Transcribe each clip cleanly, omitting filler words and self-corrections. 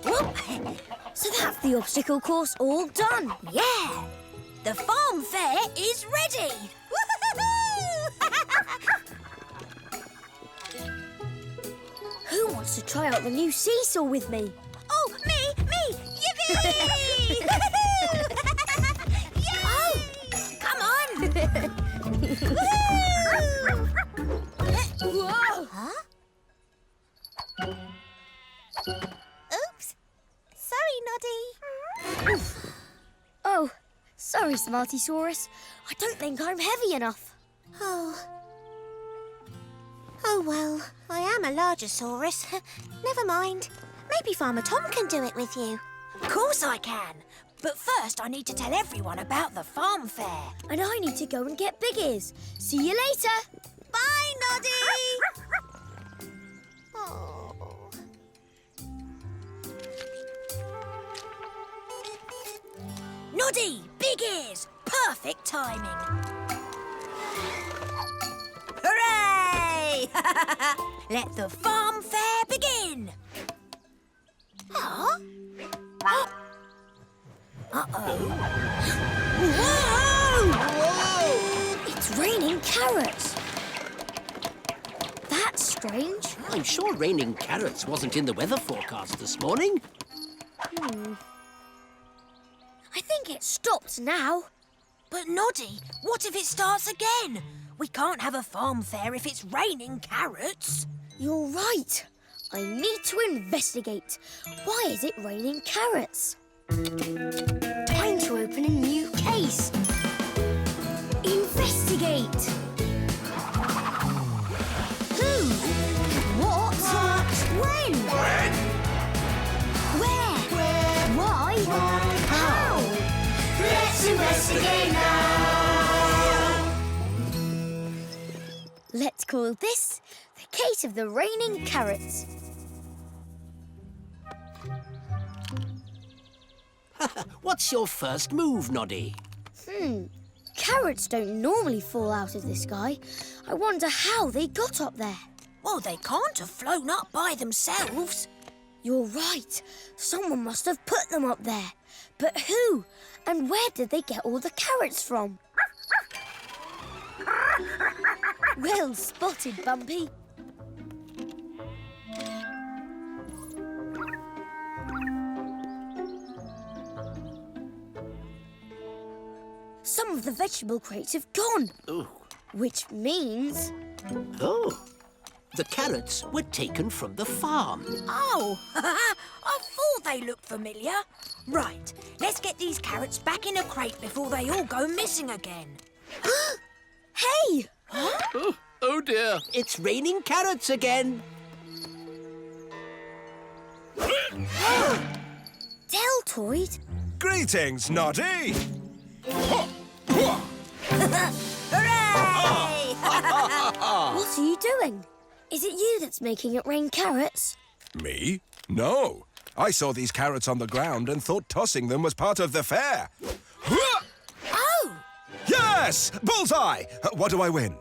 Whoop. So that's the obstacle course all done. Yeah! The farm fair is ready! Who wants to try out the new seesaw with me? Oh, me! Yippee! Oh, come on! Whoa! Huh? Oops! Sorry, Noddy. Oh, sorry, Smartysaurus. I don't think I'm heavy enough. Oh well, I am a Largosaurus. Never mind. Maybe Farmer Tom can do it with you. Of course I can. But first I need to tell everyone about the farm fair. And I need to go and get Big Ears. See you later. Bye, Noddy! Oh. Noddy, Big Ears, perfect timing. Hooray! Let the farm fair begin. Huh? Uh-oh. Whoa! It's raining carrots. That's strange. I'm sure raining carrots wasn't in the weather forecast this morning. I think it stopped now. But Noddy, what if it starts again? We can't have a farm fair if it's raining carrots. You're right. I need to investigate. Why is it raining carrots? Time to open a new case. Investigate. Who? What? When? Where? Why? How? Let's investigate now. Let's call this the case of the raining carrots. What's your first move, Noddy? Carrots don't normally fall out of the sky. I wonder how they got up there. Well, they can't have flown up by themselves. You're right. Someone must have put them up there. But who? And where did they get all the carrots from? Well spotted, Bumpy. Some of the vegetable crates have gone. Ooh. Which means... Oh. The carrots were taken from the farm. Oh, I thought they looked familiar. Right, let's get these carrots back in a crate before they all go missing again. Hey! Oh dear, it's raining carrots again. Deltoid? Greetings, Noddy! Hooray! What are you doing? Is it you that's making it rain carrots? Me? No. I saw these carrots on the ground and thought tossing them was part of the fair. Oh! Yes! Bullseye! What do I win?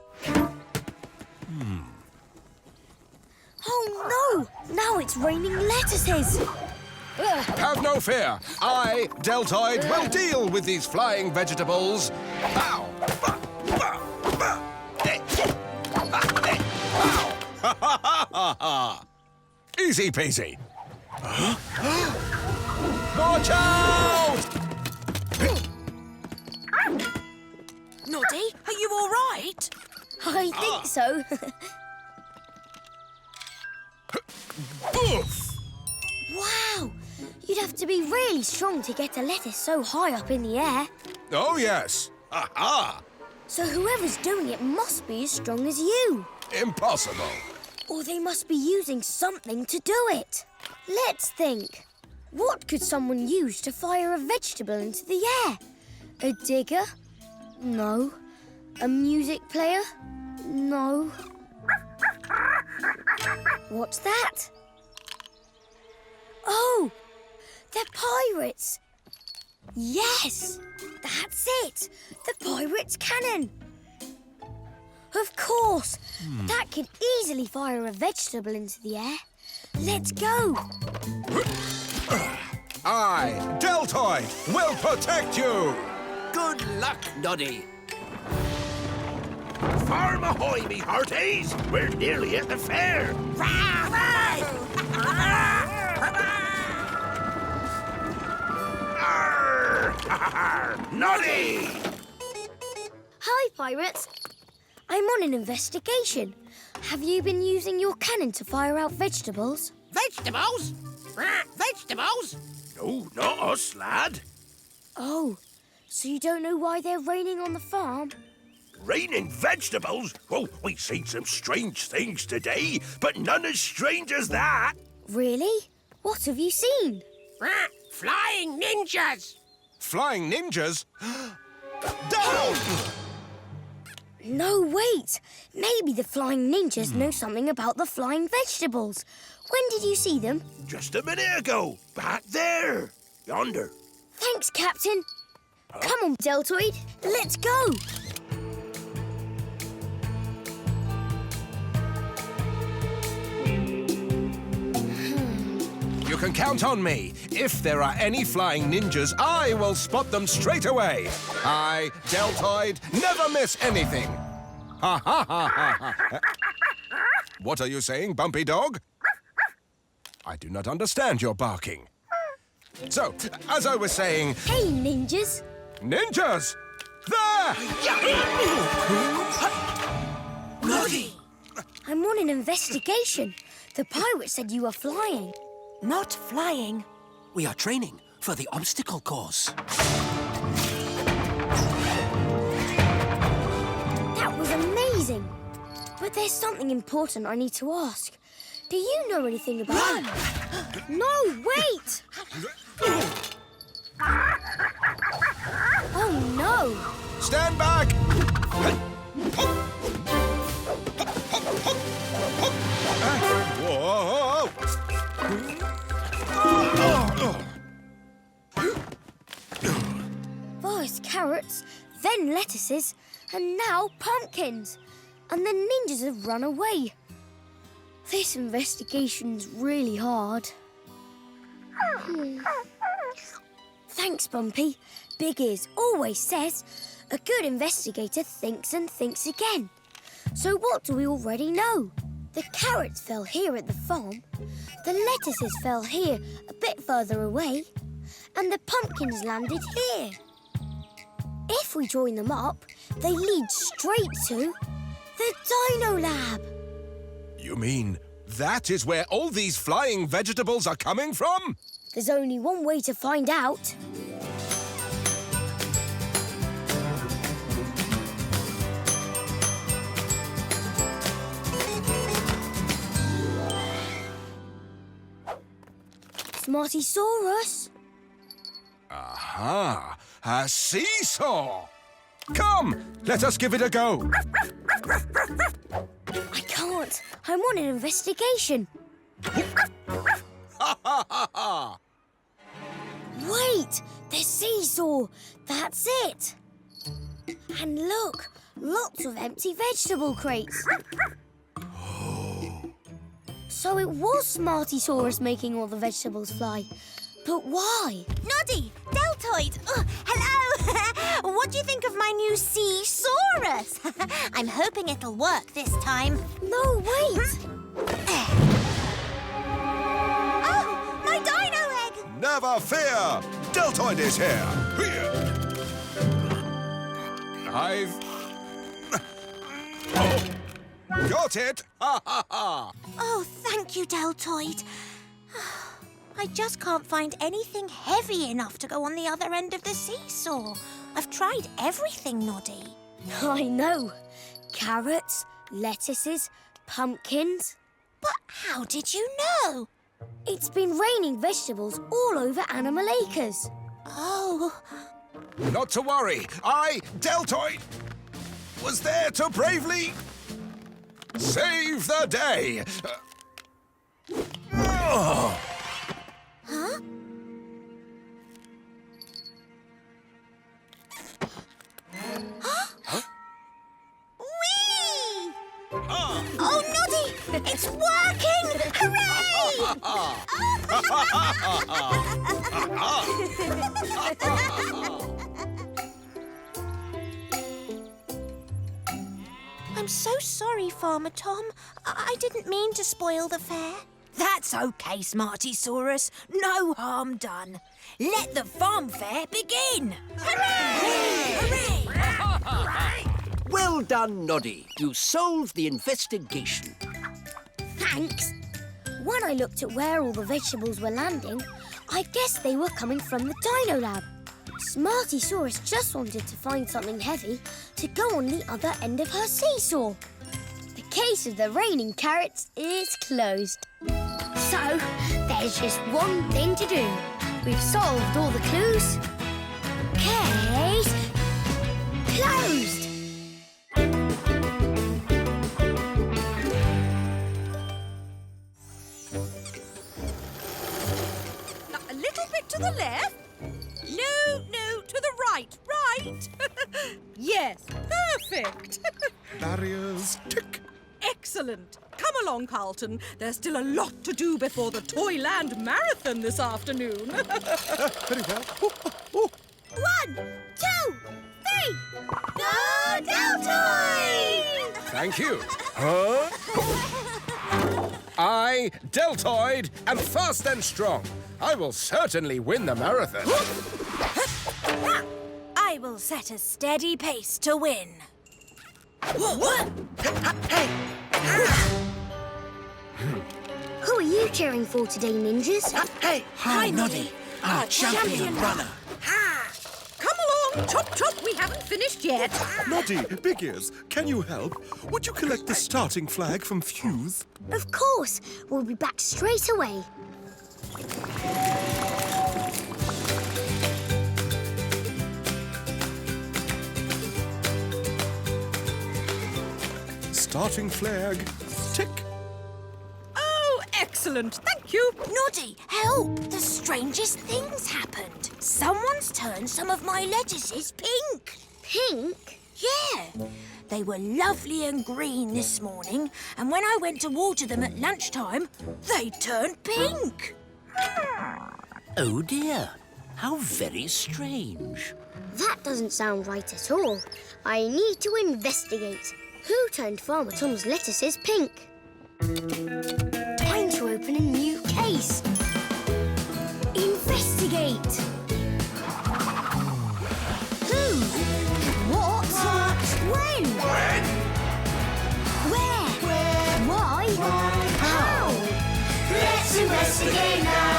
Oh, no! Now it's raining lettuces. Have no fear. I, Deltoid, will deal with these flying vegetables. Pow! Easy peasy. Watch out! Noddy, are you all right? I think so. Oof! Wow! You'd have to be really strong to get a lettuce so high up in the air. Oh, yes. Ha-ha! So whoever's doing it must be as strong as you. Impossible. Or they must be using something to do it. Let's think. What could someone use to fire a vegetable into the air? A digger? No. A music player? No. What's that? Oh! They're pirates! Yes! That's it! The pirate's cannon! Of course! That could easily fire a vegetable into the air. Let's go! I, Deltoid, will protect you! Good luck, Noddy. Farm ahoy, me hearties! We're nearly at the fair. Arr! Noddy! Hi, pirates. I'm on an investigation. Have you been using your cannon to fire out vegetables? Vegetables? Vegetables? No, not us, lad. Oh, so you don't know why they're raining on the farm? Raining vegetables? Oh, we've seen some strange things today, but none as strange as that. Really? What have you seen? Flying ninjas! Flying ninjas? Down! No, wait. Maybe the flying ninjas know something about the flying vegetables. When did you see them? Just a minute ago, back there, yonder. Thanks, Captain. Come on, Deltoid. Let's go. You can count on me. If there are any flying ninjas, I will spot them straight away. I, Deltoid, never miss anything. Ha ha ha ha ha. What are you saying, Bumpy Dog? I do not understand your barking. So, as I was saying, Hey, ninjas. ninjas! There! Noddy! I'm on an investigation. The pirate said you were flying. Not flying. We are training for the obstacle course. That was amazing. But there's something important I need to ask. Do you know anything about... Run! No, wait! Oh, no! Stand back! Whoa! First carrots, then lettuces, and now pumpkins. And the ninjas have run away. This investigation's really hard. Thanks, Bumpy. Big Ears always says, a good investigator thinks and thinks again. So what do we already know? The carrots fell here at the farm, the lettuces fell here a bit further away, and the pumpkins landed here. If we join them up, they lead straight to the Dino Lab. You mean that is where all these flying vegetables are coming from? There's only one way to find out. Smartysaurus. Aha! A seesaw! Come, let us give it a go. I can't. I'm on an investigation. Ha ha ha ha! Wait, the seesaw. That's it. And look, lots of empty vegetable crates. So it was Smartysaurus making all the vegetables fly. But why? Noddy! Deltoid! Oh, hello! What do you think of my new Sea-saurus? I'm hoping it'll work this time. No, wait. Oh, my dino egg! Never fear! Deltoid is here! Here! I've... Got it! Ha ha ha! Oh, thank you, Deltoid. I just can't find anything heavy enough to go on the other end of the seesaw. I've tried everything, Noddy. I know. Carrots, lettuces, pumpkins. But how did you know? It's been raining vegetables all over Animal Acres. Oh, Not to worry. I, Deltoid, was there to bravely save the day. huh? Whee! It's working! Hooray! I'm so sorry, Farmer Tom. I didn't mean to spoil the fair. That's okay, Smartysaurus. No harm done. Let the farm fair begin. Hooray! Hooray! Well done, Noddy. You solved the investigation. Thanks. When I looked at where all the vegetables were landing, I guessed they were coming from the Dino Lab. Smartysaurus just wanted to find something heavy to go on the other end of her seesaw. The case of the raining carrots is closed. So, there's just one thing to do. We've solved all the clues. Case closed! A little bit to the left. No, to the right. Yes, perfect. Barriers, tick. Excellent. Come along, Carlton. There's still a lot to do before the Toyland Marathon this afternoon. Very well. Oh. 1, 2, 3. Go Deltoid! Thank you. Huh? I, Deltoid, am fast and strong. I will certainly win the marathon. I will set a steady pace to win. Who are you cheering for today, ninjas? Hi, Noddy. Our champion runner. Come along, Chop Chop. We haven't finished yet. Noddy, Big Ears, can you help? Would you collect the starting flag from Fuse? Of course. We'll be back straight away. Starting flag, tick. Oh, excellent. Thank you. Noddy, help! The strangest things happened. Someone's turned some of my lettuces pink. Pink? Yeah. They were lovely and green this morning, and when I went to water them at lunchtime, they turned pink. Oh, dear. How very strange. That doesn't sound right at all. I need to investigate. Who turned Farmer Tom's lettuces pink? Time to open a new case. Investigate. Who? What? When? Where? Why? How? Let's investigate now.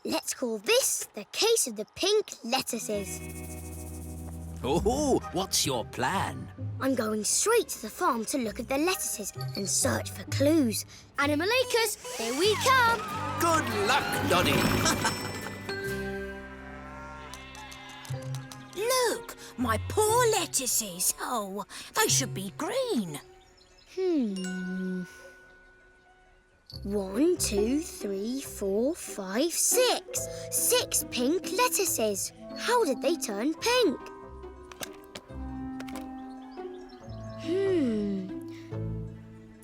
Let's call this the case of the pink lettuces. Oh, what's your plan? I'm going straight to the farm to look at the lettuces and search for clues. Animalikers, here we come! Good luck, Noddy. Look, my poor lettuces. Oh, they should be green. 1, 2, 3, 4, 5, 6. 6 pink lettuces. How did they turn pink?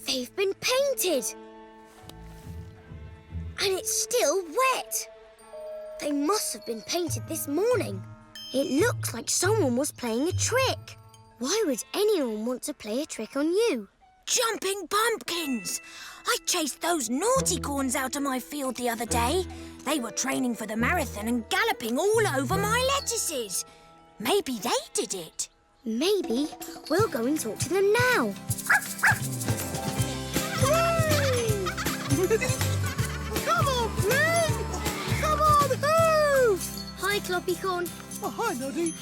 They've been painted. And it's still wet. They must have been painted this morning. It looks like someone was playing a trick. Why would anyone want to play a trick on you? Jumping pumpkins! I chased those naughty corns out of my field the other day. They were training for the marathon and galloping all over my lettuces. Maybe they did it. Maybe we'll go and talk to them now. Come on, Flynn! Come on, hoof! Hi, Cloppycorn. Oh, hi, Noddy.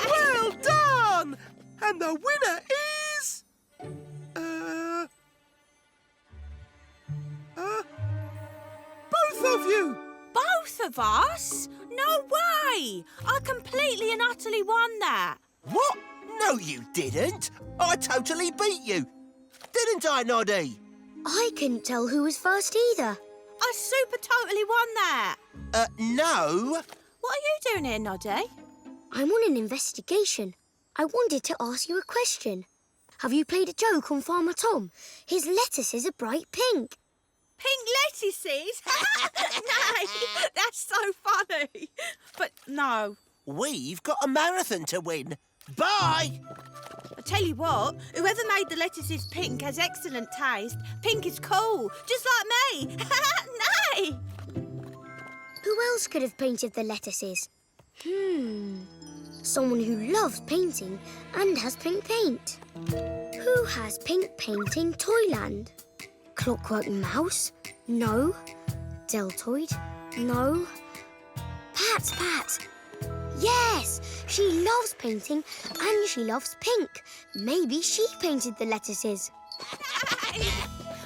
Well done! And the winner is... both of you! Both of us? No way! I completely and utterly won that. What? No, you didn't. I totally beat you. Didn't I, Noddy? I couldn't tell who was first either. I super totally won that. No. What are you doing here, Noddy? I'm on an investigation. I wanted to ask you a question. Have you played a joke on Farmer Tom? His lettuces are bright pink. Pink lettuces? No, that's so funny. But no. We've got a marathon to win. Bye! I tell you what, whoever made the lettuces pink has excellent taste. Pink is cool, just like me. Nay! Who else could have painted the lettuces? Someone who loves painting and has pink paint. Who has pink paint in Toyland? Clockwork Mouse? No. Deltoid? No. Pat! Yes! She loves painting and she loves pink. Maybe she painted the lettuces.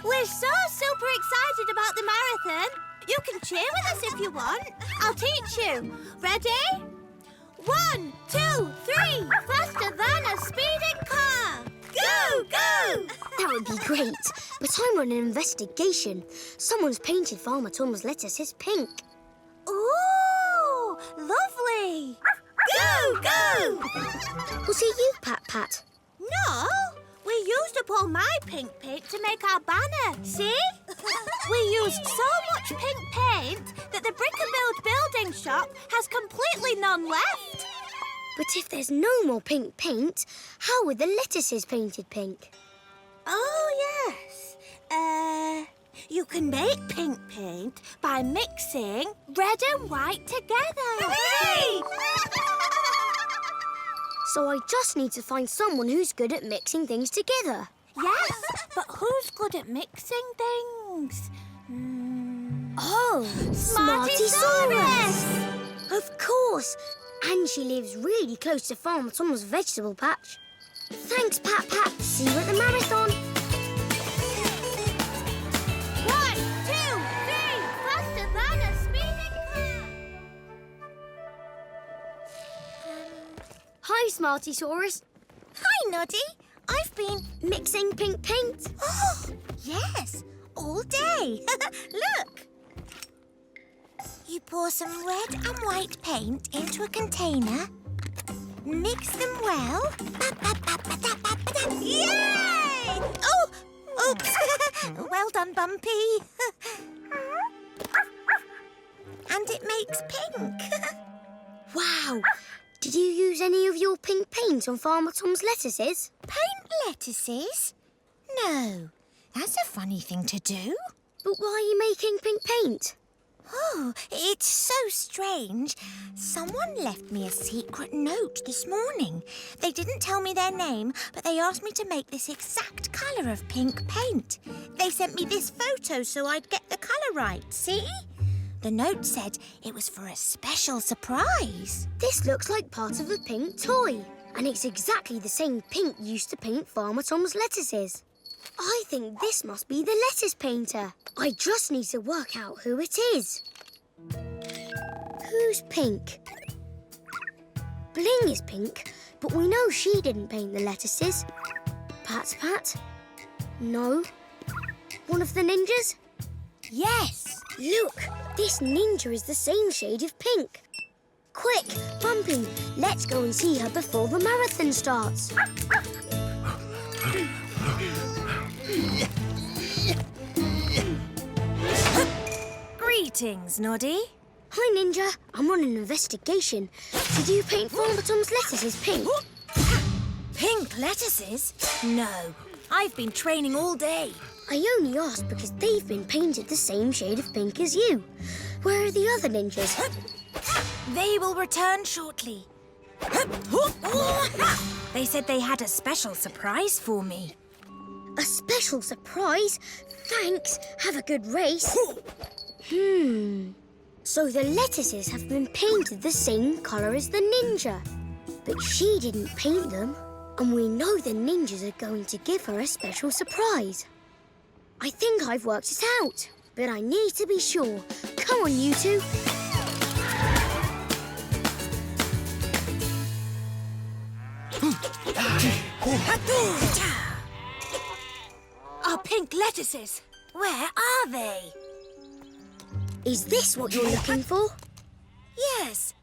We're so super excited about the marathon. You can cheer with us if you want. I'll teach you. Ready? 1, 2, 3. Faster than a speeding car. Go, go! That would be great, but I'm on an investigation. Someone's painted Farmer Tom's lettuces pink. Ooh, lovely. Go, go! Was it you, Pat? No, we used up all my pink paint to make our banner, see? We used so much pink paint that the Brick and Build building shop has completely none left. But if there's no more pink paint, how were the lettuces painted pink? Oh, yes. You can make pink paint by mixing red and white together. Hey! So I just need to find someone who's good at mixing things together. Yes, but who's good at mixing things? Oh, Smarty-saurus! Of course! And she lives really close to Farmer Tom's vegetable patch. Thanks, Pat. See you at the marathon. 1, 2, 3, faster than a speeding car. Hi, Smarty-saurus. Hi, Noddy. I've been... Mixing pink paint. Oh, yes, all day. Look. You pour some red and white paint into a container, mix them well. Yay! Oh, oops. Well done, Bumpy. And it makes pink. Wow. Did you use any of your pink paint on Farmer Tom's lettuces? Paint lettuces? No, that's a funny thing to do. But why are you making pink paint? Oh, it's so strange. Someone left me a secret note this morning. They didn't tell me their name, but they asked me to make this exact colour of pink paint. They sent me this photo so I'd get the colour right, see? The note said it was for a special surprise. This looks like part of a pink toy. And it's exactly the same pink used to paint Farmer Tom's lettuces. I think this must be the lettuce painter. I just need to work out who it is. Who's pink? Bling is pink, but we know she didn't paint the lettuces. Pat? No. One of the ninjas? Yes. Look, this ninja is the same shade of pink. Quick, Bumpy, let's go and see her before the marathon starts. Greetings, Noddy. Hi, Ninja. I'm on an investigation. Did you paint Farmer Tom's lettuces pink? Pink lettuces? No. I've been training all day. I only asked because they've been painted the same shade of pink as you. Where are the other ninjas? They will return shortly. They said they had a special surprise for me. A special surprise? Thanks. Have a good race. So the lettuces have been painted the same colour as the ninja. But she didn't paint them. And we know the ninjas are going to give her a special surprise. I think I've worked it out, but I need to be sure. Come on, you two. Our pink lettuces. Where are they? Is this what you're looking for? Yes.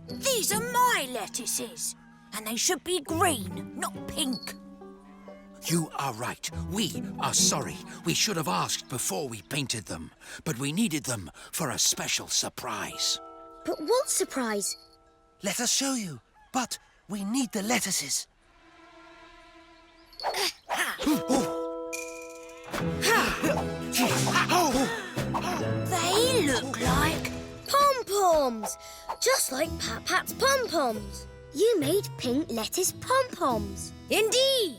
These are my lettuces. and they should be green, not pink. You are right. We are sorry. We should have asked before we painted them, but we needed them for a special surprise. But what surprise? Let us show you. But we need the lettuces. They look like... Pom-poms! Just like Pat-Pat's pom-poms. You made pink lettuce pom-poms. Indeed!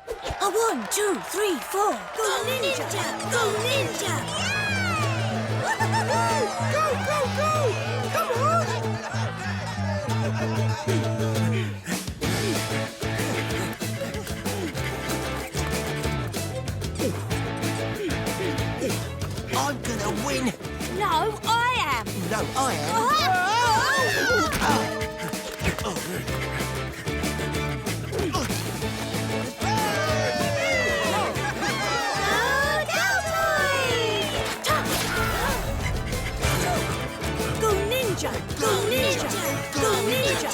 A 1, 2, 3, 4. Go ninja! Go ninja! Go, go, go! Come on! I'm gonna win. No, I am! No, I am. Go ninja! Go ninja! Go ninja!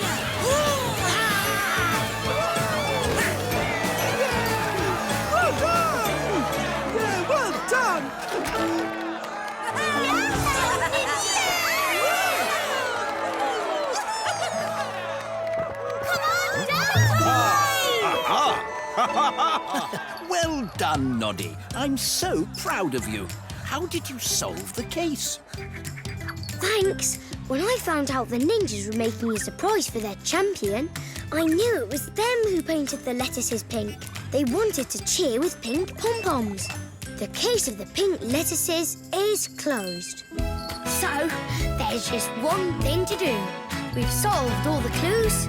Yeah, well done. Well done, Noddy. I'm so proud of you. How did you solve the case? Thanks. When I found out the ninjas were making a surprise for their champion, I knew it was them who painted the lettuces pink. They wanted to cheer with pink pom-poms. The case of the pink lettuces is closed. So, there's just one thing to do. We've solved all the clues.